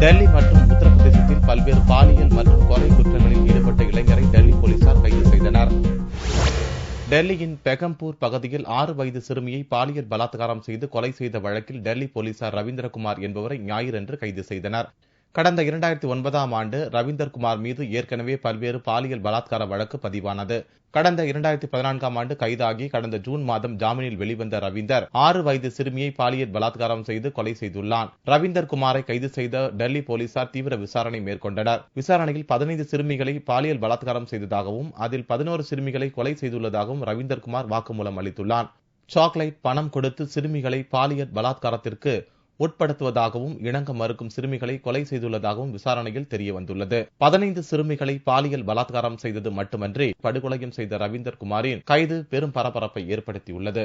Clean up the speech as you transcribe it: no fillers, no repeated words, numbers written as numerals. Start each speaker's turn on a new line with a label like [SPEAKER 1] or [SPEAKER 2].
[SPEAKER 1] டெல்லி மற்றும் உத்தரப்பிரதேசத்தில் பல்வேறு பாலியல் மற்றும் கொலை குற்றங்களில் ஈடுபட்ட இளைஞரை டெல்லி போலீசார் கைது செய்தனர். டெல்லியின் பெகம்பூர் பகுதியில் 6 வயது சிறுமியை பாலியல் பலாத்காரம் செய்து கொலை செய்த வழக்கில் டெல்லி போலீசார் ரவீந்திரகுமார் என்பவரை ஞாயிறன்று கைது செய்தனர். கடந்த 2009ஆம் ஆண்டு ரவீந்தர்குமார் மீது ஏற்கனவே பல்வேறு பாலியல் பலாத்கார வழக்கு பதிவானது. கடந்த 2014ஆம் ஆண்டு கைதாகி கடந்த ஜூன் மாதம் ஜாமீனில் வெளிவந்த ரவீந்தர் 6 வயது சிறுமியை பாலியல் பலாத்காரம் செய்து கொலை செய்துள்ளான். ரவீந்தர்குமாரை கைது செய்த டெல்லி போலீசார் தீவிர விசாரணை மேற்கொண்டனர். விசாரணையில் 15 சிறுமிகளை பாலியல் பலாத்காரம் செய்ததாகவும் அதில் 11 சிறுமிகளை கொலை செய்துள்ளதாகவும் ரவீந்தர்குமார் வாக்குமூலம் அளித்துள்ளான். சாக்லேட், பணம் கொடுத்து சிறுமிகளை பாலியல் பலாத்காரத்திற்கு உட்படுத்துவதாகவும் இணங்க மறுக்கும் சிறுமிகளை கொலை செய்துள்ளதாகவும் விசாரணையில் தெரியவந்துள்ளது. 15 சிறுமிகளை பாலியல் பலாத்காரம் செய்தது மட்டுமன்றி படுகொலையும் செய்த ரவீந்தர்குமாரின் கைது பெரும் பரபரப்பை ஏற்படுத்தியுள்ளது.